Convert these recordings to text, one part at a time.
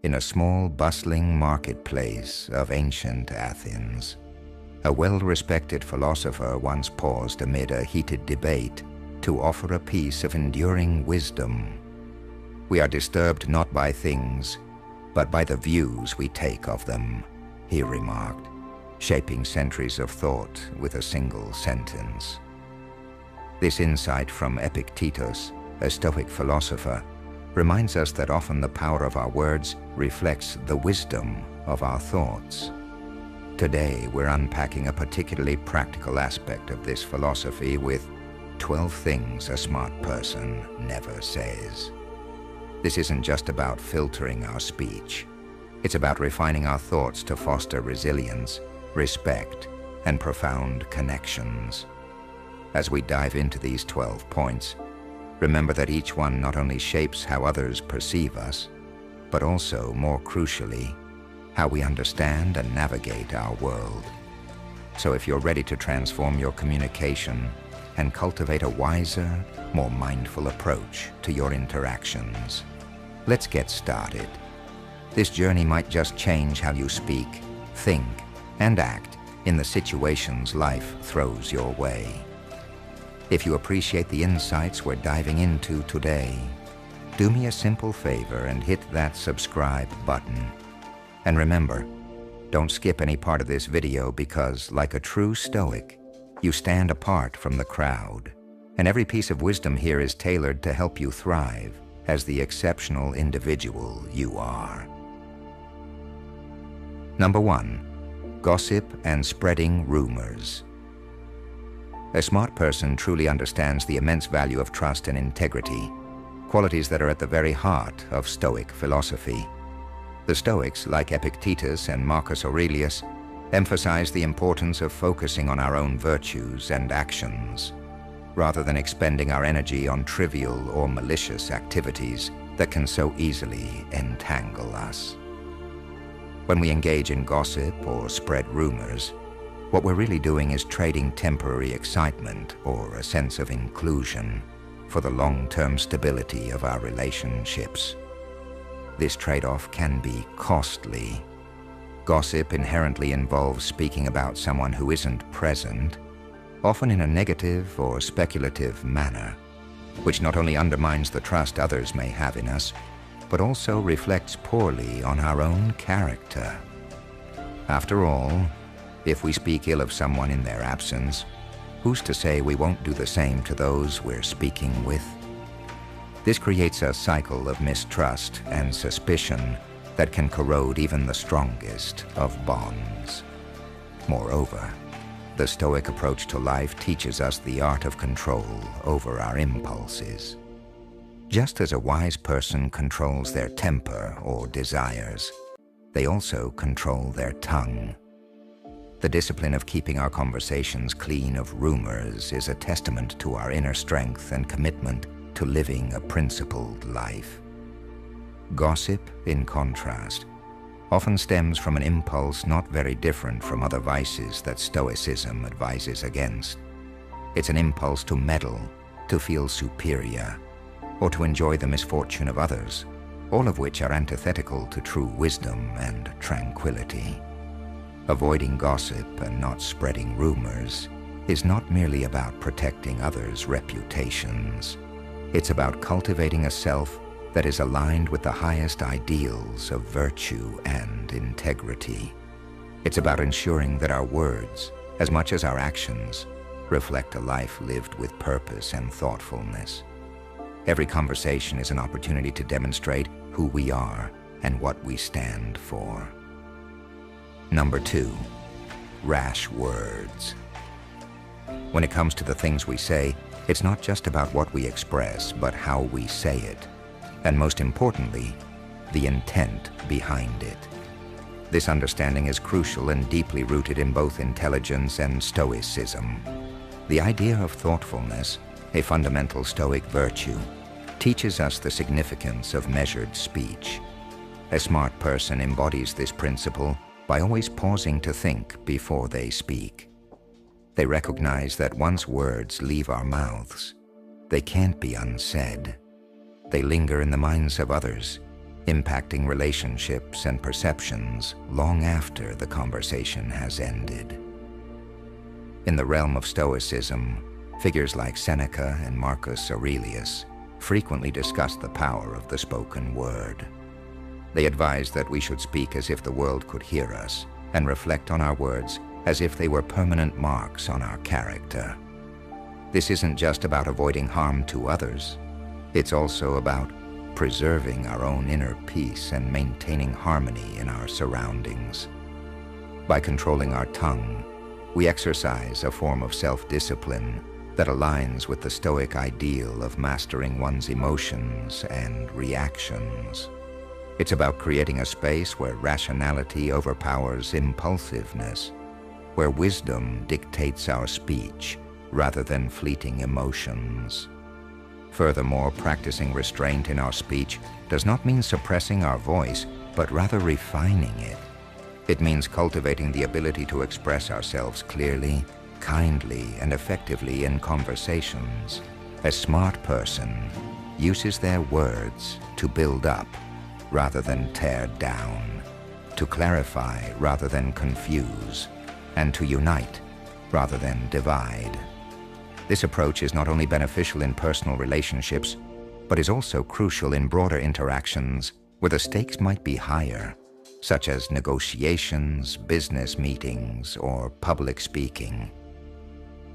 In a small, bustling marketplace of ancient Athens, a well-respected philosopher once paused amid a heated debate to offer a piece of enduring wisdom. "We are disturbed not by things, but by the views we take of them," he remarked, shaping centuries of thought with a single sentence. This insight from Epictetus, a Stoic philosopher, reminds us that often the power of our words reflects the wisdom of our thoughts. Today, we're unpacking a particularly practical aspect of this philosophy with 12 things a smart person never says. This isn't just about filtering our speech. It's about refining our thoughts to foster resilience, respect, and profound connections. As we dive into these 12 points, remember that each one not only shapes how others perceive us, but also, more crucially, how we understand and navigate our world. So if you're ready to transform your communication and cultivate a wiser, more mindful approach to your interactions, let's get started. This journey might just change how you speak, think, and act in the situations life throws your way. If you appreciate the insights we're diving into today, do me a simple favor and hit that subscribe button. And remember, don't skip any part of this video because, like a true Stoic, you stand apart from the crowd, and every piece of wisdom here is tailored to help you thrive as the exceptional individual you are. Number 1. Gossip and spreading rumors. A smart person truly understands the immense value of trust and integrity, qualities that are at the very heart of Stoic philosophy. The Stoics, like Epictetus and Marcus Aurelius, emphasize the importance of focusing on our own virtues and actions, rather than expending our energy on trivial or malicious activities that can so easily entangle us. When we engage in gossip or spread rumors, what we're really doing is trading temporary excitement or a sense of inclusion for the long-term stability of our relationships. This trade-off can be costly. Gossip inherently involves speaking about someone who isn't present, often in a negative or speculative manner, which not only undermines the trust others may have in us, but also reflects poorly on our own character. After all, if we speak ill of someone in their absence, who's to say we won't do the same to those we're speaking with? This creates a cycle of mistrust and suspicion that can corrode even the strongest of bonds. Moreover, the Stoic approach to life teaches us the art of control over our impulses. Just as a wise person controls their temper or desires, they also control their tongue. The discipline of keeping our conversations clean of rumors is a testament to our inner strength and commitment to living a principled life. Gossip, in contrast, often stems from an impulse not very different from other vices that Stoicism advises against. It's an impulse to meddle, to feel superior, or to enjoy the misfortune of others, all of which are antithetical to true wisdom and tranquility. Avoiding gossip and not spreading rumors is not merely about protecting others' reputations. It's about cultivating a self that is aligned with the highest ideals of virtue and integrity. It's about ensuring that our words, as much as our actions, reflect a life lived with purpose and thoughtfulness. Every conversation is an opportunity to demonstrate who we are and what we stand for. Number 2. Rash words. When it comes to the things we say, it's not just about what we express, but how we say it. And most importantly, the intent behind it. This understanding is crucial and deeply rooted in both intelligence and Stoicism. The idea of thoughtfulness, a fundamental Stoic virtue, teaches us the significance of measured speech. A smart person embodies this principle by always pausing to think before they speak. They recognize that once words leave our mouths, they can't be unsaid. They linger in the minds of others, impacting relationships and perceptions long after the conversation has ended. In the realm of Stoicism, figures like Seneca and Marcus Aurelius frequently discuss the power of the spoken word. They advise that we should speak as if the world could hear us and reflect on our words as if they were permanent marks on our character. This isn't just about avoiding harm to others. It's also about preserving our own inner peace and maintaining harmony in our surroundings. By controlling our tongue, we exercise a form of self-discipline that aligns with the Stoic ideal of mastering one's emotions and reactions. It's about creating a space where rationality overpowers impulsiveness, where wisdom dictates our speech rather than fleeting emotions. Furthermore, practicing restraint in our speech does not mean suppressing our voice, but rather refining it. It means cultivating the ability to express ourselves clearly, kindly, and effectively in conversations. A smart person uses their words to build up rather than tear down, to clarify rather than confuse, and to unite rather than divide. This approach is not only beneficial in personal relationships, but is also crucial in broader interactions where the stakes might be higher, such as negotiations, business meetings, or public speaking.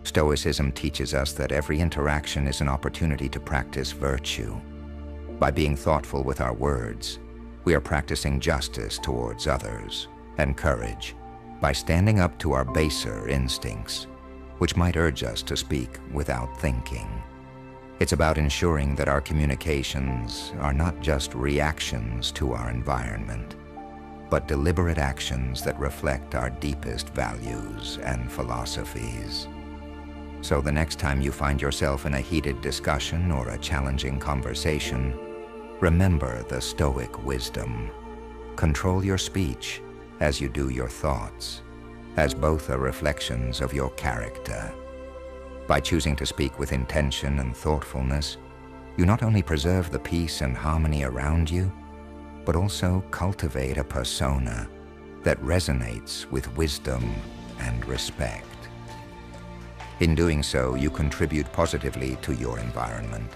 Stoicism teaches us that every interaction is an opportunity to practice virtue. By being thoughtful with our words, we are practicing justice towards others, and courage by standing up to our baser instincts, which might urge us to speak without thinking. It's about ensuring that our communications are not just reactions to our environment, but deliberate actions that reflect our deepest values and philosophies. So the next time you find yourself in a heated discussion or a challenging conversation, remember the Stoic wisdom. Control your speech as you do your thoughts, as both are reflections of your character. By choosing to speak with intention and thoughtfulness, you not only preserve the peace and harmony around you, but also cultivate a persona that resonates with wisdom and respect. In doing so, you contribute positively to your environment,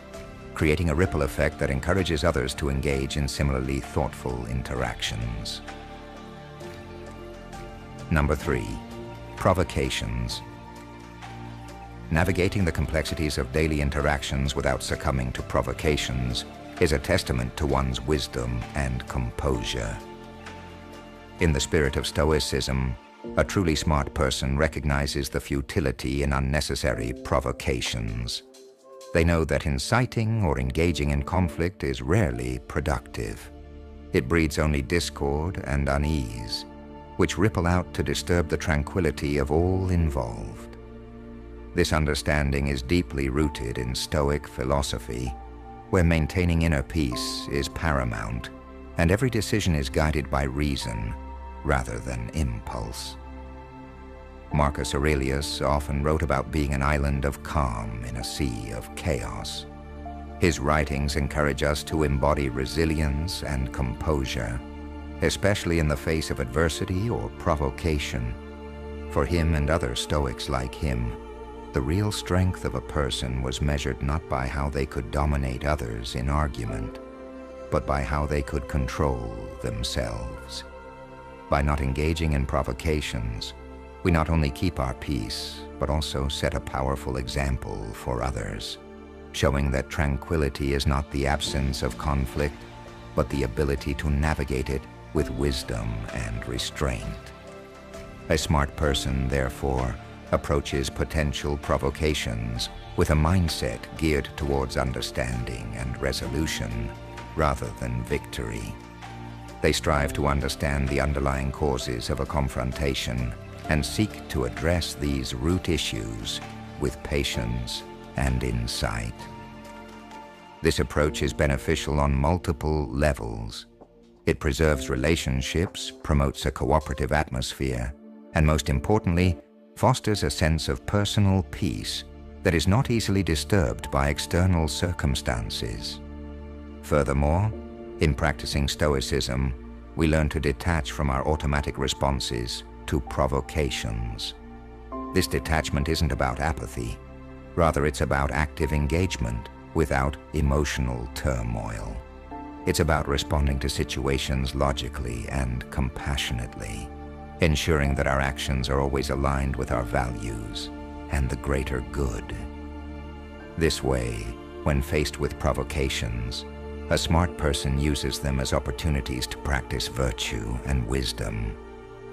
creating a ripple effect that encourages others to engage in similarly thoughtful interactions. Number 3, provocations. Navigating the complexities of daily interactions without succumbing to provocations is a testament to one's wisdom and composure. In the spirit of Stoicism, a truly smart person recognizes the futility in unnecessary provocations. They know that inciting or engaging in conflict is rarely productive. It breeds only discord and unease, which ripple out to disturb the tranquility of all involved. This understanding is deeply rooted in Stoic philosophy, where maintaining inner peace is paramount, and every decision is guided by reason rather than impulse. Marcus Aurelius often wrote about being an island of calm in a sea of chaos. His writings encourage us to embody resilience and composure, especially in the face of adversity or provocation. For him and other Stoics like him, the real strength of a person was measured not by how they could dominate others in argument, but by how they could control themselves. By not engaging in provocations, we not only keep our peace, but also set a powerful example for others, showing that tranquility is not the absence of conflict, but the ability to navigate it with wisdom and restraint. A smart person, therefore, approaches potential provocations with a mindset geared towards understanding and resolution rather than victory. They strive to understand the underlying causes of a confrontation and seek to address these root issues with patience and insight. This approach is beneficial on multiple levels. It preserves relationships, promotes a cooperative atmosphere, and most importantly, fosters a sense of personal peace that is not easily disturbed by external circumstances. Furthermore, In practicing Stoicism, we learn to detach from our automatic responses to provocations. This detachment isn't about apathy. Rather, it's about active engagement without emotional turmoil. It's about responding to situations logically and compassionately, ensuring that our actions are always aligned with our values and the greater good. This way, when faced with provocations, a smart person uses them as opportunities to practice virtue and wisdom,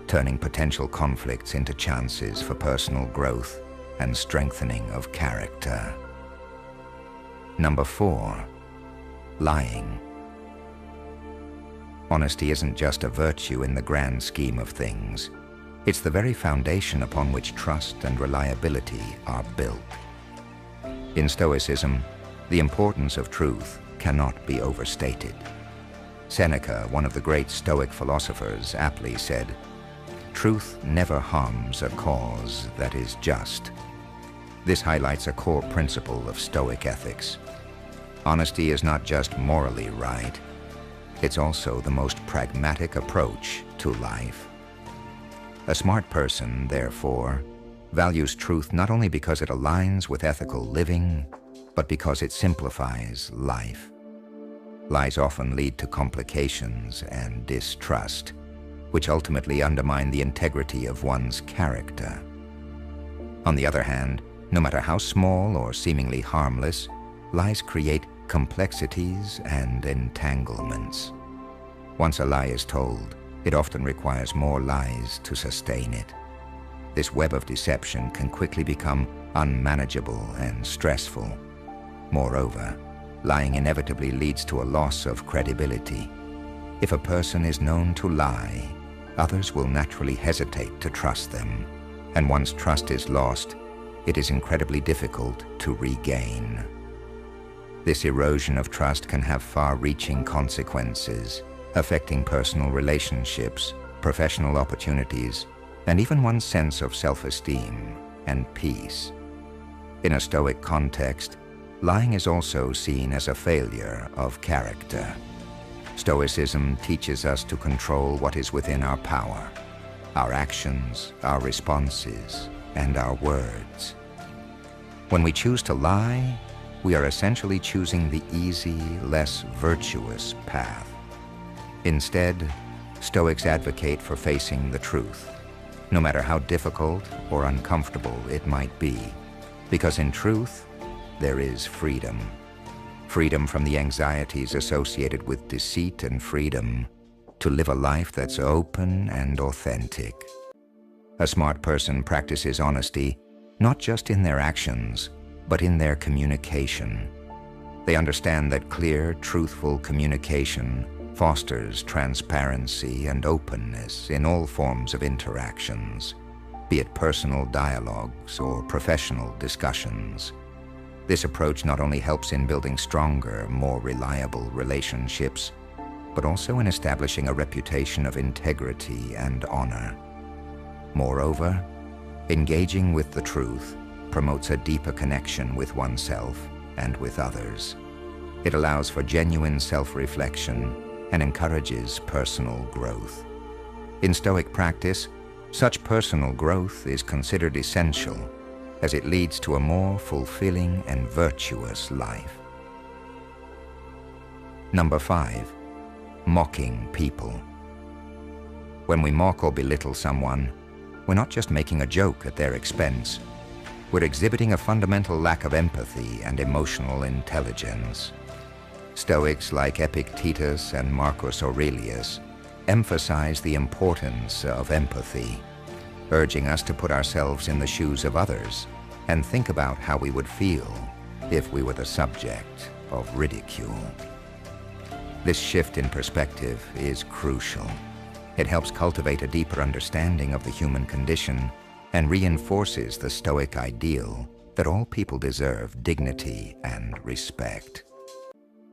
turning potential conflicts into chances for personal growth and strengthening of character. Number 4, lying. Honesty isn't just a virtue in the grand scheme of things. It's the very foundation upon which trust and reliability are built. In Stoicism, the importance of truth cannot be overstated. Seneca, one of the great Stoic philosophers, aptly said, "Truth never harms a cause that is just." This highlights a core principle of Stoic ethics. Honesty is not just morally right, it's also the most pragmatic approach to life. A smart person, therefore, values truth not only because it aligns with ethical living, but because it simplifies life. Lies often lead to complications and distrust, which ultimately undermine the integrity of one's character. On the other hand, no matter how small or seemingly harmless, lies create complexities and entanglements. Once a lie is told, it often requires more lies to sustain it. This web of deception can quickly become unmanageable and stressful. Moreover, lying inevitably leads to a loss of credibility. If a person is known to lie, others will naturally hesitate to trust them, and once trust is lost, it is incredibly difficult to regain. This erosion of trust can have far-reaching consequences, affecting personal relationships, professional opportunities, and even one's sense of self-esteem and peace. In a Stoic context, lying is also seen as a failure of character. Stoicism teaches us to control what is within our power, our actions, our responses, and our words. When we choose to lie, we are essentially choosing the easy, less virtuous path. Instead, Stoics advocate for facing the truth, no matter how difficult or uncomfortable it might be, because in truth, there is freedom. Freedom from the anxieties associated with deceit and freedom to live a life that's open and authentic. A smart person practices honesty not just in their actions, but in their communication. They understand that clear, truthful communication fosters transparency and openness in all forms of interactions, be it personal dialogues or professional discussions. This approach not only helps in building stronger, more reliable relationships, but also in establishing a reputation of integrity and honor. Moreover, engaging with the truth promotes a deeper connection with oneself and with others. It allows for genuine self-reflection and encourages personal growth. In Stoic practice, such personal growth is considered essential as it leads to a more fulfilling and virtuous life. Number 5, mocking people. When we mock or belittle someone, we're not just making a joke at their expense. We're exhibiting a fundamental lack of empathy and emotional intelligence. Stoics like Epictetus and Marcus Aurelius emphasize the importance of empathy, urging us to put ourselves in the shoes of others and think about how we would feel if we were the subject of ridicule. This shift in perspective is crucial. It helps cultivate a deeper understanding of the human condition and reinforces the Stoic ideal that all people deserve dignity and respect.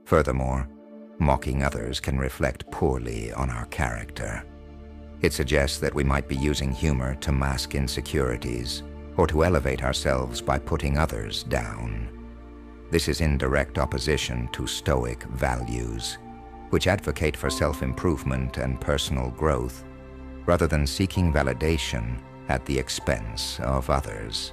Furthermore, mocking others can reflect poorly on our character. It suggests that we might be using humor to mask insecurities or to elevate ourselves by putting others down. This is in direct opposition to Stoic values. which advocate for self-improvement and personal growth, rather than seeking validation at the expense of others.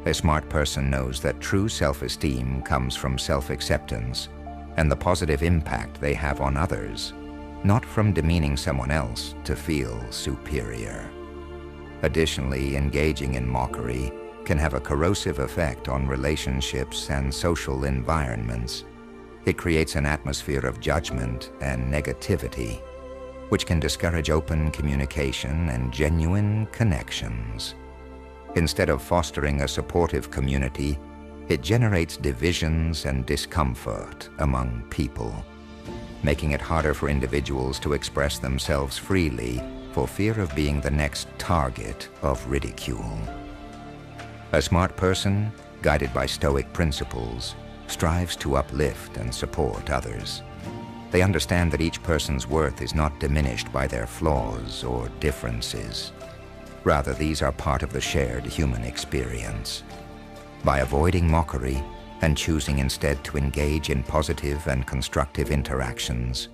A smart person knows that true self-esteem comes from self-acceptance and the positive impact they have on others, not from demeaning someone else to feel superior. Additionally, engaging in mockery can have a corrosive effect on relationships and social environments. It creates an atmosphere of judgment and negativity, which can discourage open communication and genuine connections. Instead of fostering a supportive community, it generates divisions and discomfort among people, making it harder for individuals to express themselves freely for fear of being the next target of ridicule. A smart person, guided by Stoic principles, strives to uplift and support others. They understand that each person's worth is not diminished by their flaws or differences. Rather, these are part of the shared human experience. By avoiding mockery and choosing instead to engage in positive and constructive interactions,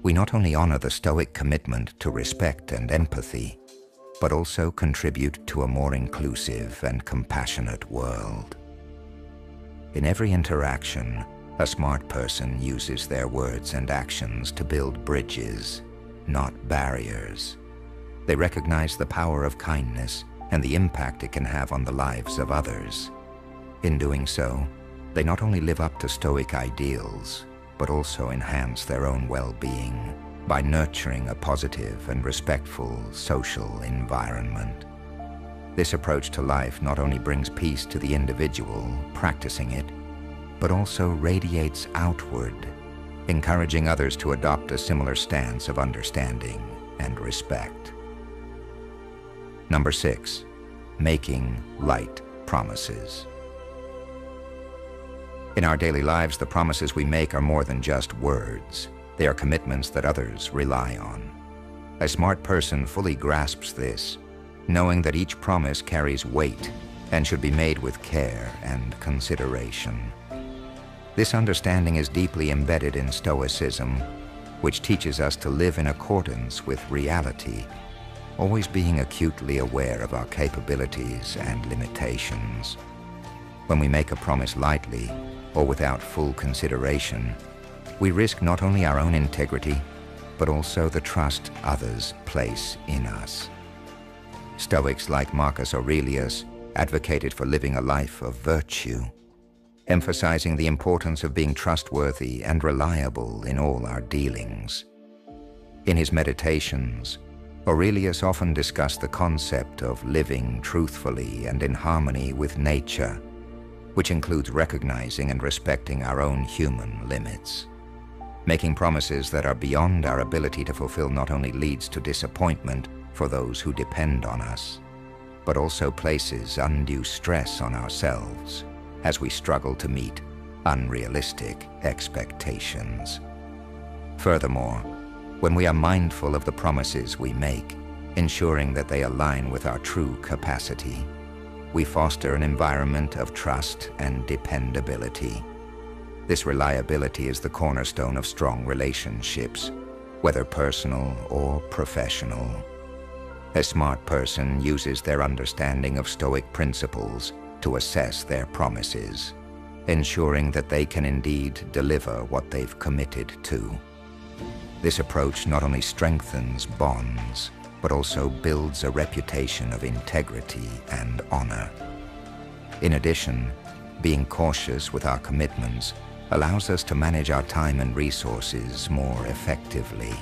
we not only honor the Stoic commitment to respect and empathy, but also contribute to a more inclusive and compassionate world. In every interaction, a smart person uses their words and actions to build bridges, not barriers. They recognize the power of kindness and the impact it can have on the lives of others. In doing so, they not only live up to Stoic ideals, but also enhance their own well-being by nurturing a positive and respectful social environment. This approach to life not only brings peace to the individual practicing it, but also radiates outward, encouraging others to adopt a similar stance of understanding and respect. Number 6, making light promises. In our daily lives, the promises we make are more than just words. They are commitments that others rely on. A smart person fully grasps this, knowing that each promise carries weight and should be made with care and consideration. This understanding is deeply embedded in Stoicism, which teaches us to live in accordance with reality, always being acutely aware of our capabilities and limitations. When we make a promise lightly or without full consideration, we risk not only our own integrity, but also the trust others place in us. Stoics like Marcus Aurelius advocated for living a life of virtue, emphasizing the importance of being trustworthy and reliable in all our dealings. In his meditations, Aurelius often discussed the concept of living truthfully and in harmony with nature, which includes recognizing and respecting our own human limits. Making promises that are beyond our ability to fulfill not only leads to disappointment for those who depend on us, but also places undue stress on ourselves as we struggle to meet unrealistic expectations. Furthermore, when we are mindful of the promises we make, ensuring that they align with our true capacity, we foster an environment of trust and dependability. This reliability is the cornerstone of strong relationships, whether personal or professional. A smart person uses their understanding of Stoic principles to assess their promises, ensuring that they can indeed deliver what they've committed to. This approach not only strengthens bonds, but also builds a reputation of integrity and honor. In addition, being cautious with our commitments allows us to manage our time and resources more effectively.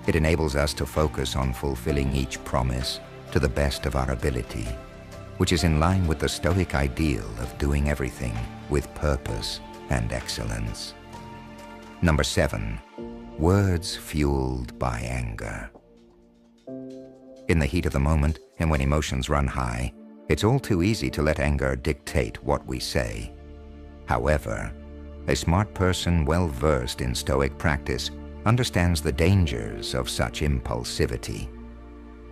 It enables us to focus on fulfilling each promise to the best of our ability, which is in line with the Stoic ideal of doing everything with purpose and excellence. Number 7, words fueled by anger. In the heat of the moment and when emotions run high, it's all too easy to let anger dictate what we say. However, a smart person well versed in Stoic practice understands the dangers of such impulsivity.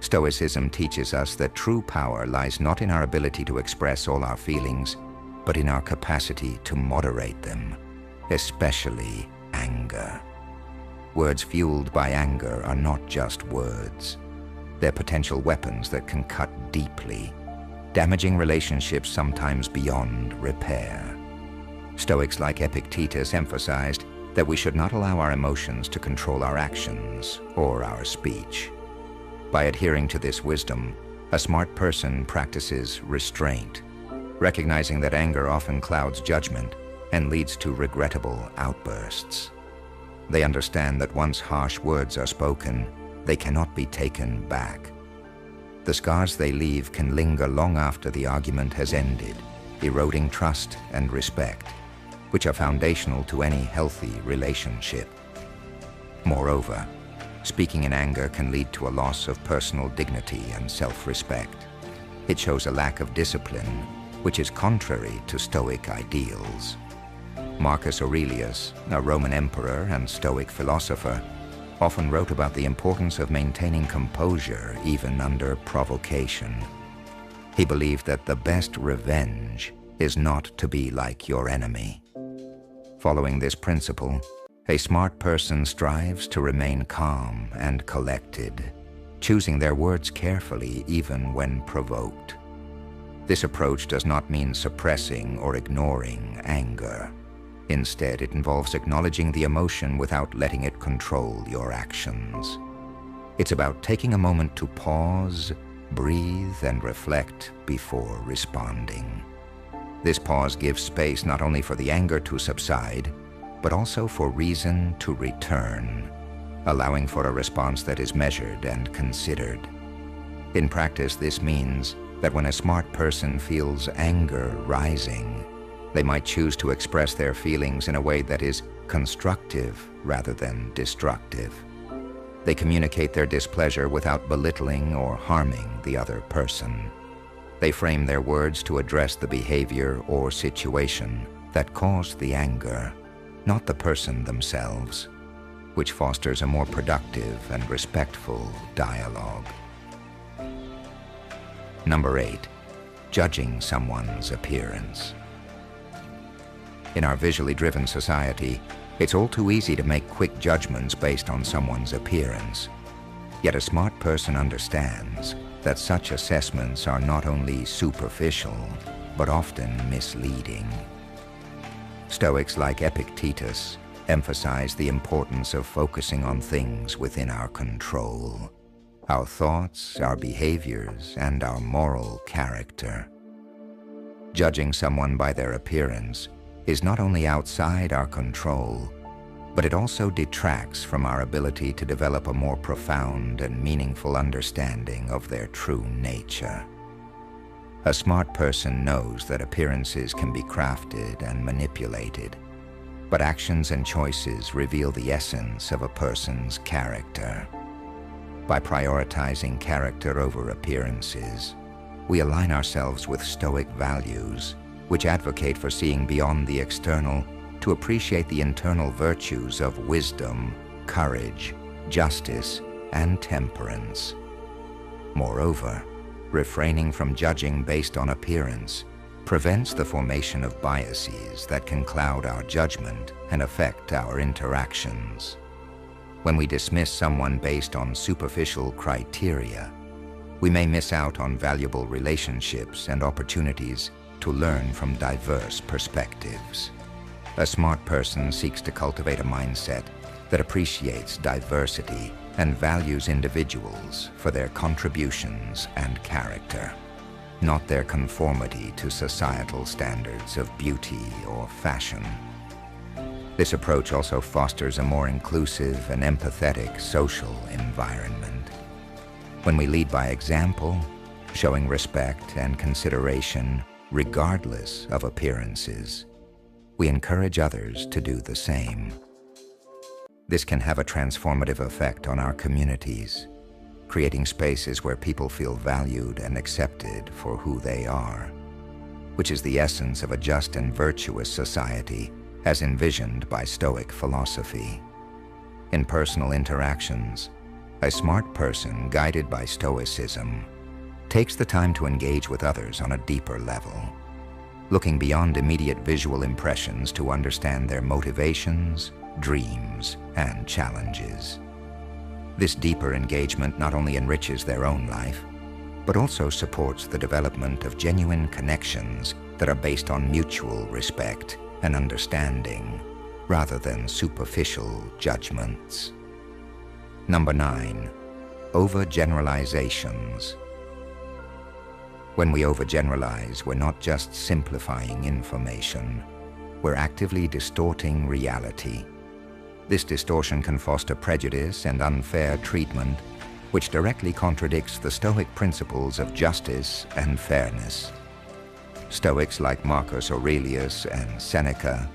Stoicism teaches us that true power lies not in our ability to express all our feelings, but in our capacity to moderate them, especially anger. Words fueled by anger are not just words. They're potential weapons that can cut deeply, damaging relationships sometimes beyond repair. Stoics like Epictetus emphasized that we should not allow our emotions to control our actions or our speech. By adhering to this wisdom, a smart person practices restraint, recognizing that anger often clouds judgment and leads to regrettable outbursts. They understand that once harsh words are spoken, they cannot be taken back. The scars they leave can linger long after the argument has ended, eroding trust and respect, which are foundational to any healthy relationship. Moreover, speaking in anger can lead to a loss of personal dignity and self-respect. It shows a lack of discipline, which is contrary to Stoic ideals. Marcus Aurelius, a Roman emperor and Stoic philosopher, often wrote about the importance of maintaining composure even under provocation. He believed that the best revenge is not to be like your enemy. Following this principle, a smart person strives to remain calm and collected, choosing their words carefully even when provoked. This approach does not mean suppressing or ignoring anger. Instead, it involves acknowledging the emotion without letting it control your actions. It's about taking a moment to pause, breathe, and reflect before responding. This pause gives space not only for the anger to subside, but also for reason to return, allowing for a response that is measured and considered. In practice, this means that when a smart person feels anger rising, they might choose to express their feelings in a way that is constructive rather than destructive. They communicate their displeasure without belittling or harming the other person. They frame their words to address the behavior or situation that caused the anger, not the person themselves, which fosters a more productive and respectful dialogue. Number 8, judging someone's appearance. In our visually driven society, it's all too easy to make quick judgments based on someone's appearance. Yet a smart person understands that such assessments are not only superficial, but often misleading. Stoics like Epictetus emphasize the importance of focusing on things within our control: our thoughts, our behaviors, and our moral character. Judging someone by their appearance is not only outside our control, but it also detracts from our ability to develop a more profound and meaningful understanding of their true nature. A smart person knows that appearances can be crafted and manipulated, but actions and choices reveal the essence of a person's character. By prioritizing character over appearances, we align ourselves with Stoic values, which advocate for seeing beyond the external to appreciate the internal virtues of wisdom, courage, justice, and temperance. Moreover, refraining from judging based on appearance prevents the formation of biases that can cloud our judgment and affect our interactions. When we dismiss someone based on superficial criteria, we may miss out on valuable relationships and opportunities to learn from diverse perspectives. A smart person seeks to cultivate a mindset that appreciates diversity and values individuals for their contributions and character, not their conformity to societal standards of beauty or fashion. This approach also fosters a more inclusive and empathetic social environment. When we lead by example, showing respect and consideration regardless of appearances, we encourage others to do the same. This can have a transformative effect on our communities, creating spaces where people feel valued and accepted for who they are, which is the essence of a just and virtuous society as envisioned by Stoic philosophy. In personal interactions, a smart person guided by Stoicism takes the time to engage with others on a deeper level, looking beyond immediate visual impressions to understand their motivations, dreams, and challenges. This deeper engagement not only enriches their own life, but also supports the development of genuine connections that are based on mutual respect and understanding, rather than superficial judgments. Number 9, overgeneralizations. When we overgeneralize, we're not just simplifying information, we're actively distorting reality. This distortion can foster prejudice and unfair treatment, which directly contradicts the Stoic principles of justice and fairness. Stoics like Marcus Aurelius and Seneca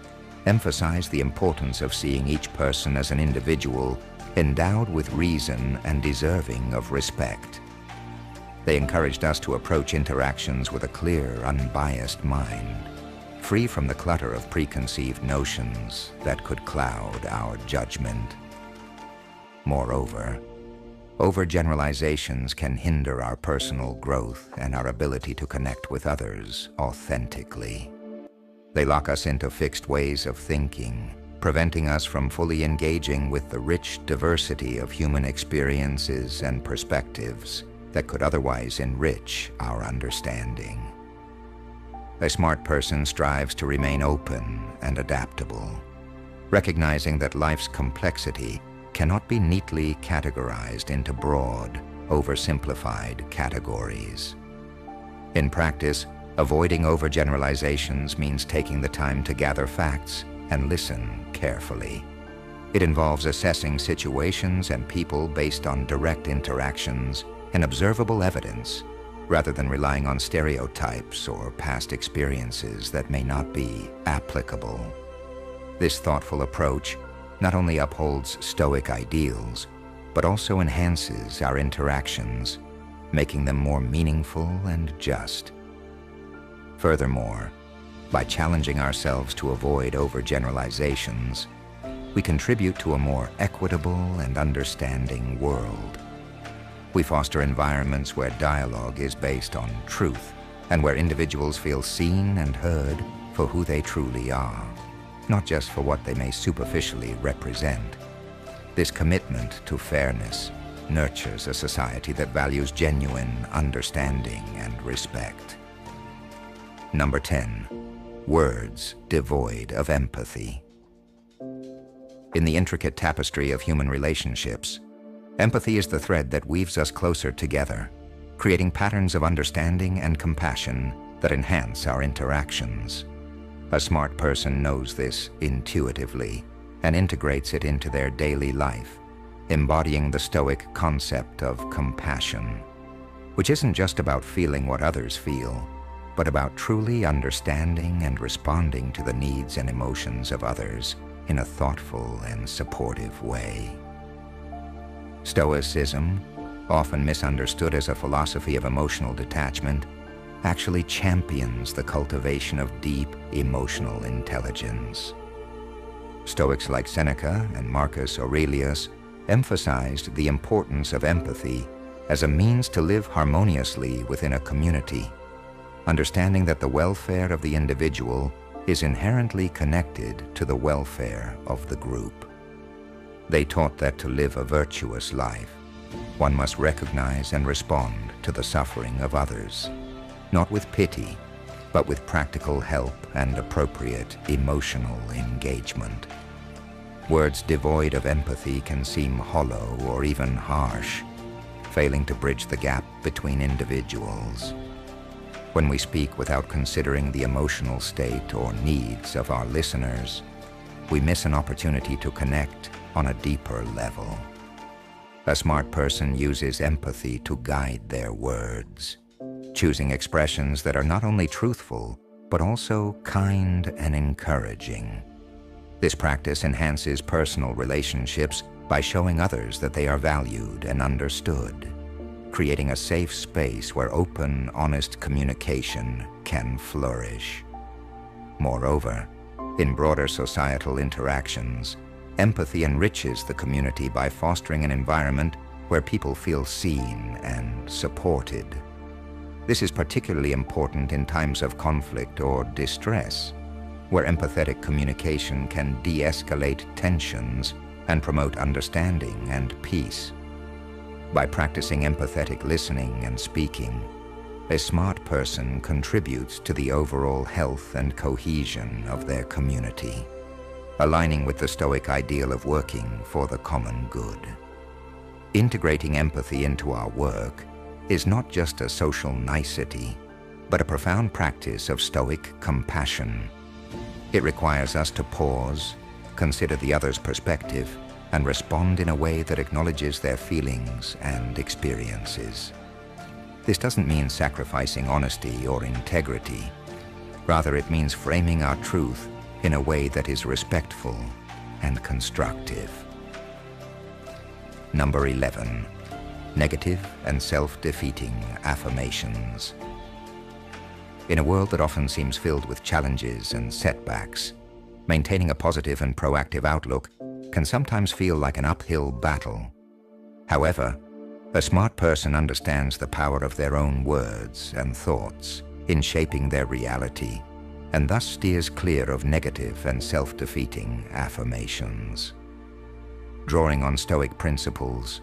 emphasize the importance of seeing each person as an individual endowed with reason and deserving of respect. They encouraged us to approach interactions with a clear, unbiased mind, free from the clutter of preconceived notions that could cloud our judgment. Moreover, overgeneralizations can hinder our personal growth and our ability to connect with others authentically. They lock us into fixed ways of thinking, preventing us from fully engaging with the rich diversity of human experiences and perspectives that could otherwise enrich our understanding. A smart person strives to remain open and adaptable, recognizing that life's complexity cannot be neatly categorized into broad, oversimplified categories. In practice, avoiding overgeneralizations means taking the time to gather facts and listen carefully. It involves assessing situations and people based on direct interactions and observable evidence, rather than relying on stereotypes or past experiences that may not be applicable. This thoughtful approach not only upholds Stoic ideals, but also enhances our interactions, making them more meaningful and just. Furthermore, by challenging ourselves to avoid overgeneralizations, we contribute to a more equitable and understanding world. We foster environments where dialogue is based on truth and where individuals feel seen and heard for who they truly are, not just for what they may superficially represent. This commitment to fairness nurtures a society that values genuine understanding and respect. Number 10, words devoid of empathy. In the intricate tapestry of human relationships, empathy is the thread that weaves us closer together, creating patterns of understanding and compassion that enhance our interactions. A smart person knows this intuitively and integrates it into their daily life, embodying the Stoic concept of compassion, which isn't just about feeling what others feel, but about truly understanding and responding to the needs and emotions of others in a thoughtful and supportive way. Stoicism, often misunderstood as a philosophy of emotional detachment, actually champions the cultivation of deep emotional intelligence. Stoics like Seneca and Marcus Aurelius emphasized the importance of empathy as a means to live harmoniously within a community, understanding that the welfare of the individual is inherently connected to the welfare of the group. They taught that to live a virtuous life, one must recognize and respond to the suffering of others, not with pity, but with practical help and appropriate emotional engagement. Words devoid of empathy can seem hollow or even harsh, failing to bridge the gap between individuals. When we speak without considering the emotional state or needs of our listeners, we miss an opportunity to connect on a deeper level. A smart person uses empathy to guide their words, choosing expressions that are not only truthful, but also kind and encouraging. This practice enhances personal relationships by showing others that they are valued and understood, creating a safe space where open, honest communication can flourish. Moreover, in broader societal interactions, empathy enriches the community by fostering an environment where people feel seen and supported. This is particularly important in times of conflict or distress, where empathetic communication can de-escalate tensions and promote understanding and peace. By practicing empathetic listening and speaking, a smart person contributes to the overall health and cohesion of their community, aligning with the Stoic ideal of working for the common good. Integrating empathy into our work is not just a social nicety, but a profound practice of Stoic compassion. It requires us to pause, consider the other's perspective, and respond in a way that acknowledges their feelings and experiences. This doesn't mean sacrificing honesty or integrity. Rather, it means framing our truth in a way that is respectful and constructive. Number 11. Negative and self-defeating affirmations. In a world that often seems filled with challenges and setbacks, maintaining a positive and proactive outlook can sometimes feel like an uphill battle. However, a smart person understands the power of their own words and thoughts in shaping their reality, and thus steers clear of negative and self-defeating affirmations. Drawing on Stoic principles,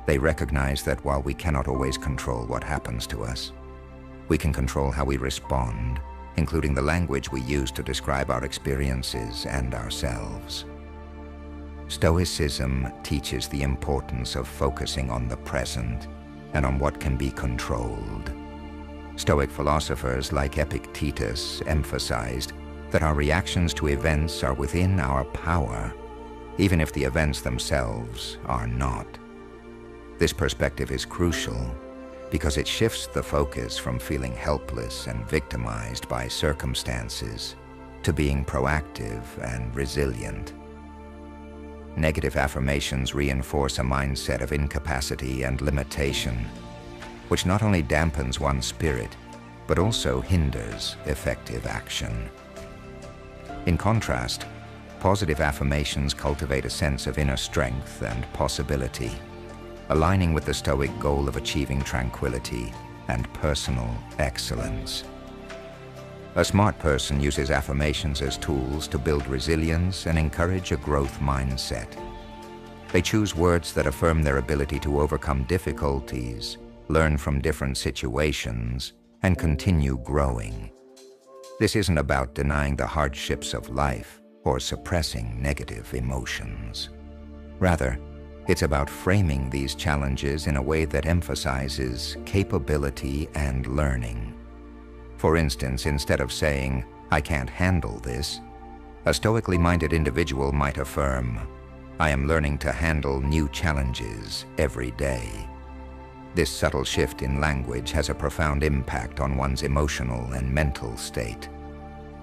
they recognize that while we cannot always control what happens to us, we can control how we respond, including the language we use to describe our experiences and ourselves. Stoicism teaches the importance of focusing on the present and on what can be controlled. Stoic philosophers like Epictetus emphasized that our reactions to events are within our power, even if the events themselves are not. This perspective is crucial because it shifts the focus from feeling helpless and victimized by circumstances to being proactive and resilient. Negative affirmations reinforce a mindset of incapacity and limitation, which not only dampens one's spirit, but also hinders effective action. In contrast, positive affirmations cultivate a sense of inner strength and possibility, aligning with the Stoic goal of achieving tranquility and personal excellence. A smart person uses affirmations as tools to build resilience and encourage a growth mindset. They choose words that affirm their ability to overcome difficulties, learn from different situations, and continue growing. This isn't about denying the hardships of life or suppressing negative emotions. Rather, it's about framing these challenges in a way that emphasizes capability and learning. For instance, instead of saying, "I can't handle this," a stoically minded individual might affirm, "I am learning to handle new challenges every day." This subtle shift in language has a profound impact on one's emotional and mental state,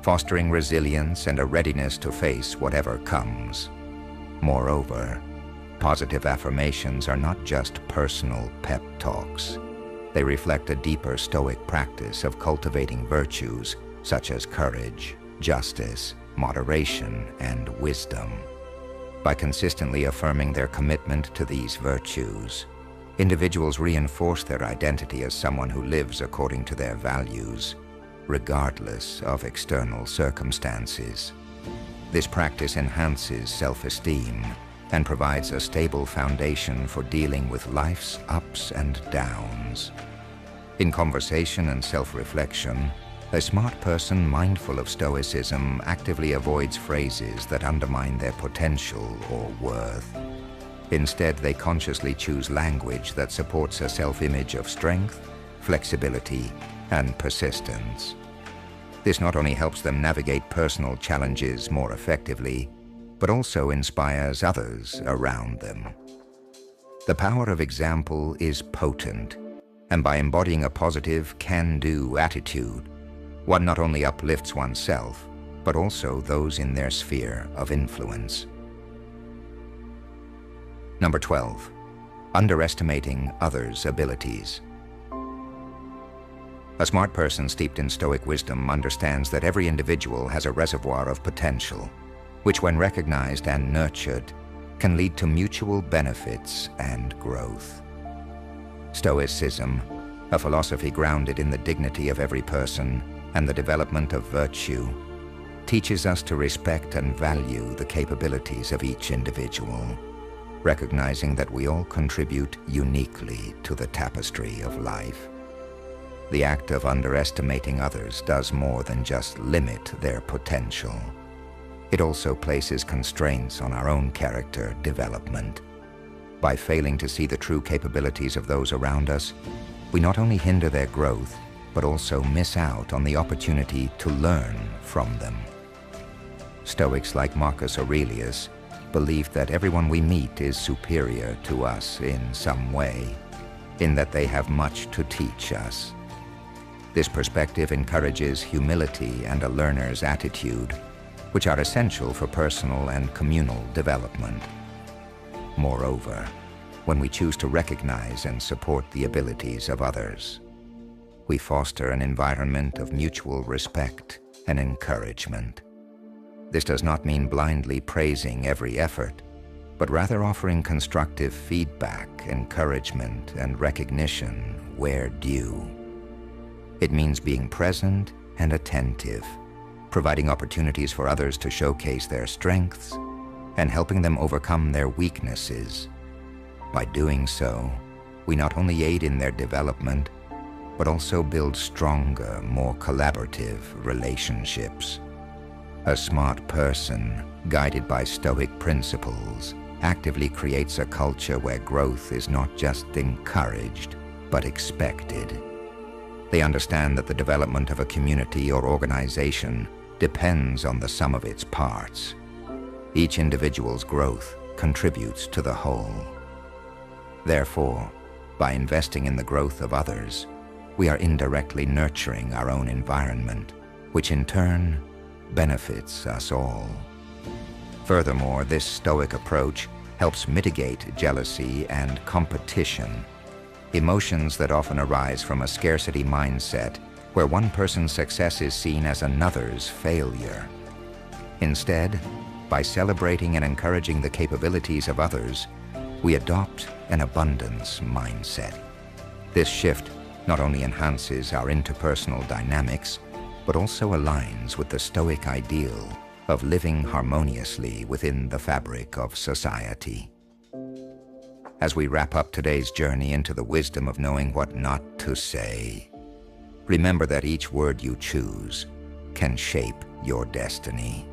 fostering resilience and a readiness to face whatever comes. Moreover, positive affirmations are not just personal pep talks. They reflect a deeper Stoic practice of cultivating virtues such as courage, justice, moderation, and wisdom. By consistently affirming their commitment to these virtues, individuals reinforce their identity as someone who lives according to their values, regardless of external circumstances. This practice enhances self-esteem and provides a stable foundation for dealing with life's ups and downs. In conversation and self-reflection, a smart person mindful of Stoicism actively avoids phrases that undermine their potential or worth. Instead, they consciously choose language that supports a self-image of strength, flexibility, and persistence. This not only helps them navigate personal challenges more effectively, but also inspires others around them. The power of example is potent, and by embodying a positive, can-do attitude, one not only uplifts oneself, but also those in their sphere of influence. Number 12. Underestimating others' abilities. A smart person steeped in Stoic wisdom understands that every individual has a reservoir of potential, which when recognized and nurtured, can lead to mutual benefits and growth. Stoicism, a philosophy grounded in the dignity of every person and the development of virtue, teaches us to respect and value the capabilities of each individual, recognizing that we all contribute uniquely to the tapestry of life. The act of underestimating others does more than just limit their potential. It also places constraints on our own character development. By failing to see the true capabilities of those around us, we not only hinder their growth, but also miss out on the opportunity to learn from them. Stoics like Marcus Aurelius believed that everyone we meet is superior to us in some way, in that they have much to teach us. This perspective encourages humility and a learner's attitude, which are essential for personal and communal development. Moreover, when we choose to recognize and support the abilities of others, we foster an environment of mutual respect and encouragement. This does not mean blindly praising every effort, but rather offering constructive feedback, encouragement, and recognition where due. It means being present and attentive, providing opportunities for others to showcase their strengths and helping them overcome their weaknesses. By doing so, we not only aid in their development, but also build stronger, more collaborative relationships. A smart person, guided by Stoic principles, actively creates a culture where growth is not just encouraged, but expected. They understand that the development of a community or organization depends on the sum of its parts. Each individual's growth contributes to the whole. Therefore, by investing in the growth of others, we are indirectly nurturing our own environment, which in turn benefits us all. Furthermore, this Stoic approach helps mitigate jealousy and competition, emotions that often arise from a scarcity mindset where one person's success is seen as another's failure. Instead, by celebrating and encouraging the capabilities of others, we adopt an abundance mindset. This shift not only enhances our interpersonal dynamics, but also aligns with the Stoic ideal of living harmoniously within the fabric of society. As we wrap up today's journey into the wisdom of knowing what not to say, remember that each word you choose can shape your destiny.